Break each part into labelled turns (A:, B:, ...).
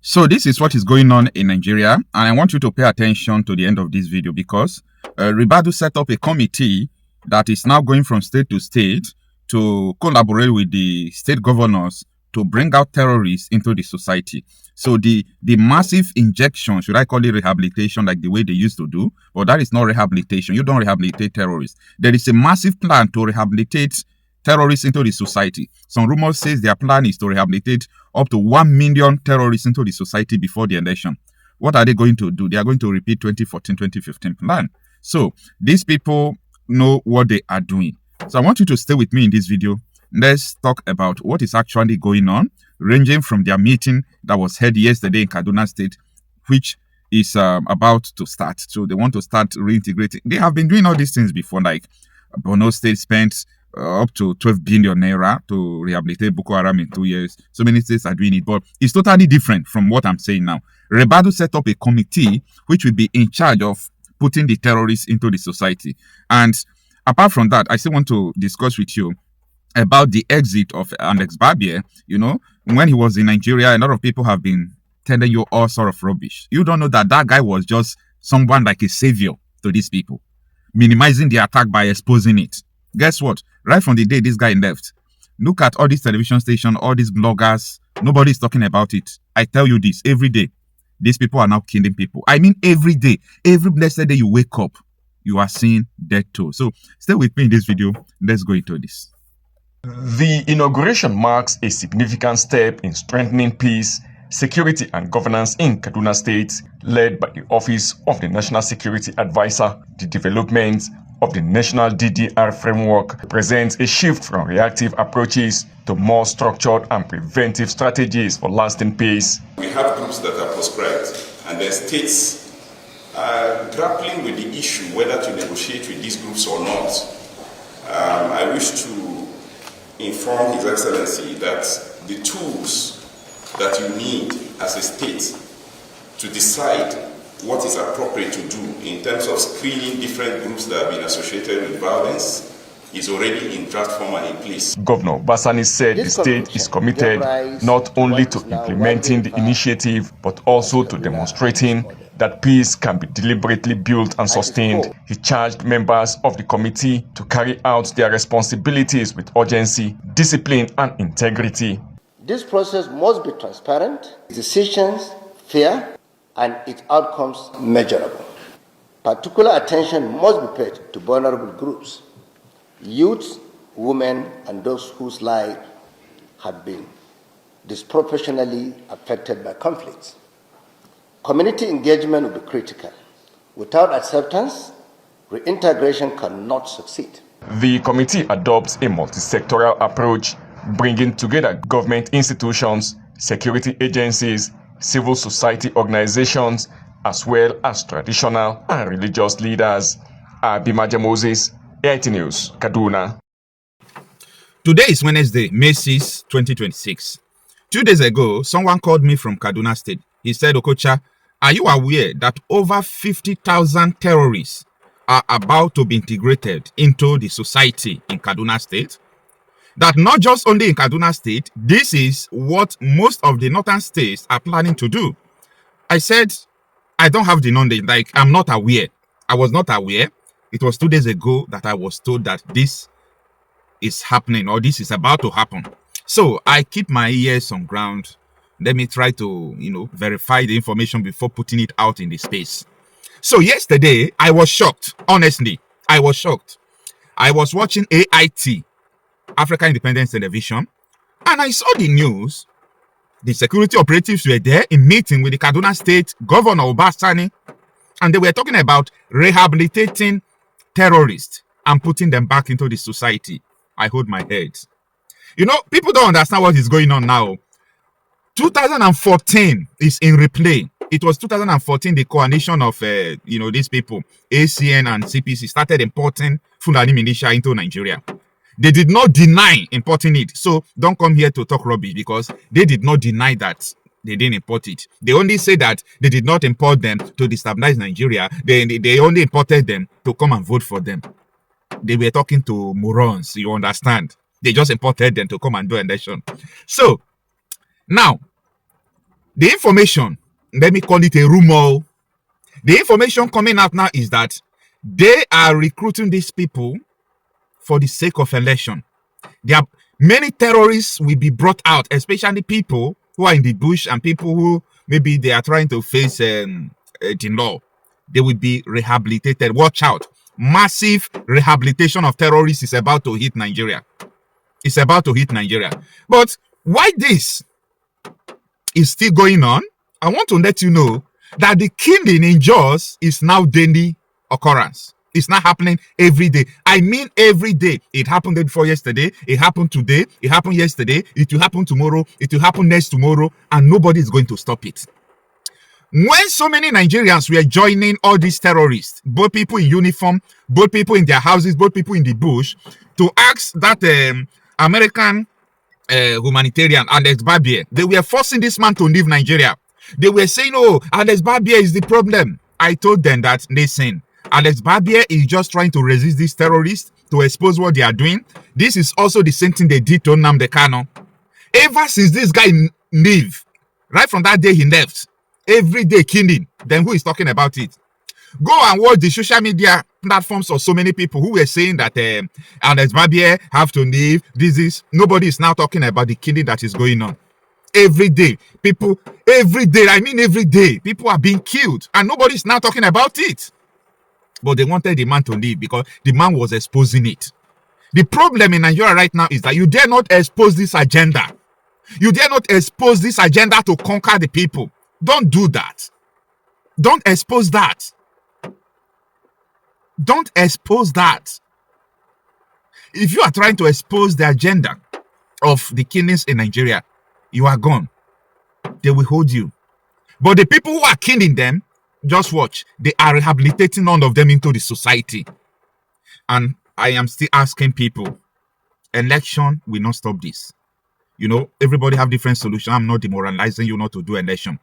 A: So this is what is going on in Nigeria, and I want you to pay attention to the end of this video because Ribadu set up a committee that is now going from state to state to collaborate with the state governors to bring out terrorists into the society. So the massive injection, should I call it rehabilitation like the way they used to do? But that is not rehabilitation. You don't rehabilitate terrorists. There is a massive plan to rehabilitate terrorists into the society. Some rumors says their plan is to rehabilitate up to 1 million terrorists into the society before the election. What are they going to do? They are going to repeat 2014-2015 plan. So these people know what they are doing. So I want you to stay with me in this video. Let's talk about what is actually going on, ranging from their meeting that was held yesterday in Kaduna State, which is about to start. So they want to start reintegrating. They have been doing all these things before, like Borno State spent up to 12 billion naira to rehabilitate Boko Haram in 2 years. So many states are doing it, but it's totally different from what I'm saying now. Ribadu set up a committee which will be in charge of putting the terrorists into the society. And apart from that, I still want to discuss with you about the exit of Alex Barbier. You know, when he was in Nigeria, a lot of people have been telling you all sort of rubbish. You don't know that that guy was just someone like a savior to these people, minimizing the attack by exposing it. Guess what? Right from the day this guy left, look at all these television stations, all these bloggers, nobody's talking about it. I tell you this, every day, these people are now killing people. I mean, every day, every blessed day you wake up, you are seeing death toll. So stay with me in this video. Let's go into this.
B: The inauguration marks a significant step in strengthening peace, security and governance in Kaduna State, led by the Office of the National Security Advisor. The development of the National DDR framework represents a shift from reactive approaches to more structured and preventive strategies for lasting peace.
C: We have groups that are proscribed, and the states are grappling with the issue whether to negotiate with these groups or not. I wish to inform His Excellency that the tools that you need as a state to decide what is appropriate to do in terms of screening different groups that have been associated with violence is already in draft form and in place.
B: Governor Basani said the state is committed not only to implementing the initiative, but also to demonstrating that peace can be deliberately built and sustained. He charged members of the committee to carry out their responsibilities with urgency, discipline, and integrity.
D: This process must be transparent, decisions fair, and its outcomes measurable. Particular attention must be paid to vulnerable groups, youth, women, and those whose lives have been disproportionately affected by conflicts. Community engagement will be critical. Without acceptance, reintegration cannot succeed.
B: The committee adopts a multi-sectoral approach, bringing together government institutions, security agencies, civil society organizations, as well as traditional and religious leaders. Abimaja Moses, AIT News, Kaduna.
A: Today is Wednesday, May 6, 2026. 2 days ago, someone called me from Kaduna State. He said, Okocha, are you aware that over 50,000 terrorists are about to be integrated into the society in Kaduna State? That not just only in Kaduna State, this is what most of the northern states are planning to do. I said, I don't have the knowledge, like I'm not aware. I was not aware. It was 2 days ago that I was told that this is happening or this is about to happen. So I keep my ears on ground. Let me try to, verify the information before putting it out in the space. So yesterday, I was shocked. Honestly, I was shocked. I was watching AIT, Africa Independence Television, and I saw the news. The security operatives were there in meeting with the Kaduna State Governor Obasani, and they were talking about rehabilitating terrorists and putting them back into the society. I hold my head. People don't understand what is going on now. 2014 is in replay. It was 2014 the coalition of these people, ACN and CPC, started importing Fulani militia into Nigeria. They did not deny importing it. So don't come here to talk rubbish because they did not deny that they didn't import it. They only say that they did not import them to destabilize Nigeria. They only imported them to come and vote for them. They were talking to morons, you understand? They just imported them to come and do an election. So now, The information, let me call it a rumor. The information coming out now is that they are recruiting these people for the sake of election. There are many terrorists will be brought out, especially people who are in the bush and people who maybe they are trying to face the law. They will be rehabilitated. Watch out. Massive rehabilitation of terrorists is about to hit Nigeria. It's about to hit Nigeria. But why this is still going on, I want to let you know that the killing in Jos is now daily occurrence. It's not happening every day. I mean every day. It happened day before yesterday. It happened today. It happened yesterday. It will happen tomorrow. It will happen next tomorrow. And nobody is going to stop it. When so many Nigerians were joining all these terrorists, both people in uniform, both people in their houses, both people in the bush, to ask that American humanitarian, Alex Barbier, they were forcing this man to leave Nigeria. They were saying, oh, Alex Barbier is the problem. I told them that, listen, Alex Barbier is just trying to resist these terrorists, to expose what they are doing. This is also the same thing they did to Nnamdi Kanu. Ever since this guy leave, right from that day he left, every day killing, then who is talking about it? Go and watch the social media platforms of so many people who were saying that Alex Barbier have to leave. Nobody is now talking about the killing that is going on. Every day, people, every day, people are being killed and nobody is now talking about it. But they wanted the man to leave because the man was exposing it. The problem in Nigeria right now is that you dare not expose this agenda. You dare not expose this agenda to conquer the people. Don't do that. Don't expose that. Don't expose that. If you are trying to expose the agenda of the killings in Nigeria, you are gone. They will hold you. But the people who are killing them, just watch. They are rehabilitating all of them into the society. And I am still asking people, election will not stop this. You know, everybody have different solutions. I'm not demoralizing you not to do election.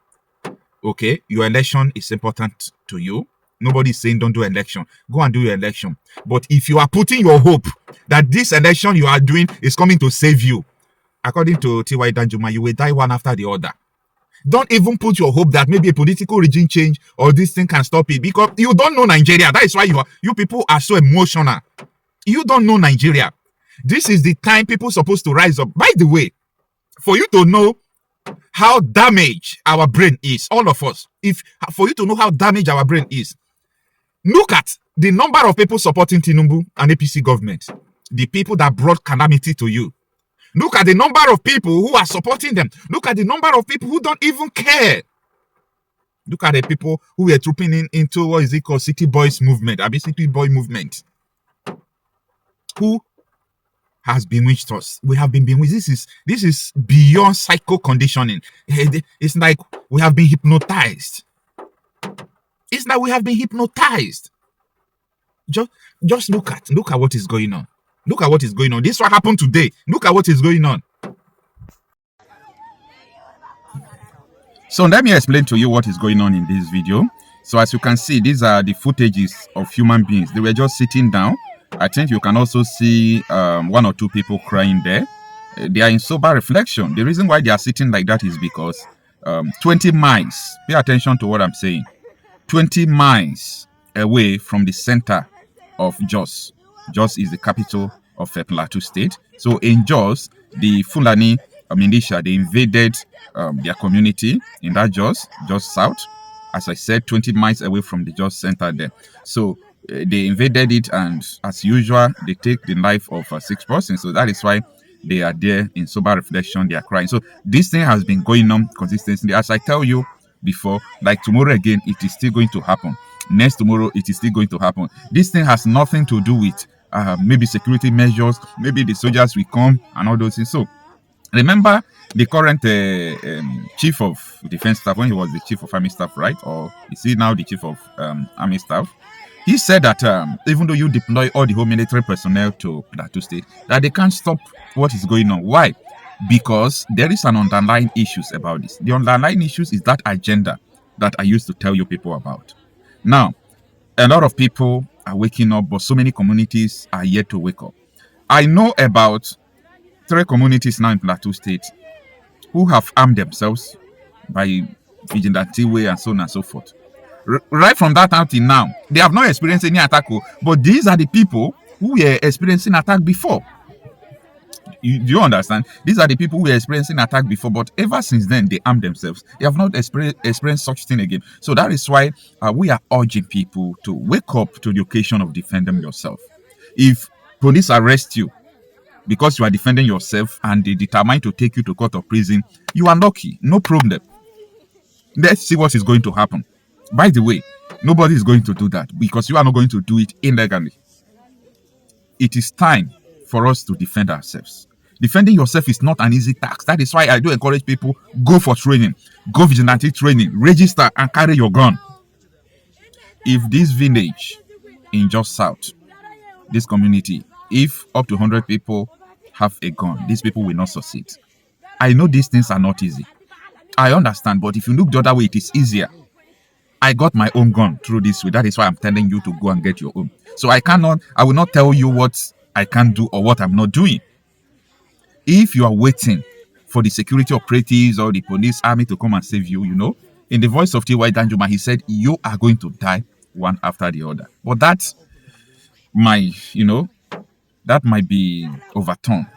A: Okay, your election is important to you. Nobody is saying don't do election. Go and do your election. But if you are putting your hope that this election you are doing is coming to save you, according to T.Y. Danjuma, you will die one after the other. Don't even put your hope that maybe a political regime change or this thing can stop it, because you don't know Nigeria. That is why you people are so emotional. You don't know Nigeria. This is the time people are supposed to rise up. By the way, for you to know how damaged our brain is, all of us, for you to know how damaged our brain is, look at the number of people supporting Tinubu and APC government, the people that brought calamity to you. Look at the number of people who are supporting them. Look at the number of people who don't even care. Look at the people who were trooping into what is it called, City Boys movement, City Boy movement. Who has bewitched us? We have been bewitched. This is beyond psycho conditioning. It's like we have been hypnotized. It's like we have been hypnotized. Just look at what is going on. Look at what is going on. This is what happened today. Look at what is going on. So let me explain to you what is going on in this video. So as you can see, these are the footages of human beings. They were just sitting down. I think you can also see one or two people crying there. They are in sober reflection. The reason why they are sitting like that is because 20 miles, pay attention to what I'm saying, 20 miles away from the center of Jos. Jos is the capital of Plateau State. So in Jos, the Fulani militia, they invaded their community in that Jos South. As I said, 20 miles away from the Jos center there. So they invaded it, and as usual, they take the life of 6 persons. So that is why they are there in sober reflection. They are crying. So this thing has been going on consistently. As I tell you before, like tomorrow again, it is still going to happen. Next tomorrow, it is still going to happen. This thing has nothing to do with maybe security measures, maybe the soldiers will come and all those things. So remember the current chief of defense staff, when he was the chief of army staff, right? Or is he now the chief of army staff? He said that even though you deploy all the whole military personnel to Plateau State, that they can't stop what is going on. Why? Because there is an underlying issues about this. The underlying issues is that agenda that I used to tell you people about. Now, a lot of people are waking up, but so many communities are yet to wake up. I know about 3 communities now in Plateau State who have armed themselves by vigilante way and so on and so forth. Right from that time till now, they have not experienced any attack, but these are the people who were experiencing attack before. Do you understand? These are the people who were experiencing attack before, but ever since then, they arm themselves. They have not experienced such thing again. So that is why we are urging people to wake up to the occasion of defending yourself. If police arrest you because you are defending yourself and they determine to take you to court or prison, you are lucky. No problem. Let's see what is going to happen. By the way, nobody is going to do that because you are not going to do it illegally. It is time for us to defend ourselves. Defending yourself is not an easy task. That is why I do encourage people, go for training, go vigilante training, register and carry your gun. If this village in Just South, this community, if up to 100 people have a gun, these people will not succeed. I know these things are not easy. I understand, but if you look the other way, it is easier. I got my own gun through this way. That is why I'm telling you to go and get your own. So I will not tell you what I can do or what I'm not doing. If you are waiting for the security operatives or the police army to come and save you, in the voice of T.Y. Danjuma, he said, you are going to die one after the other. But that might be overturned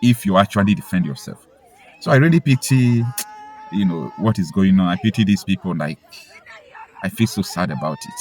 A: if you actually defend yourself. So I really pity, what is going on. I pity these people. Like, I feel so sad about it.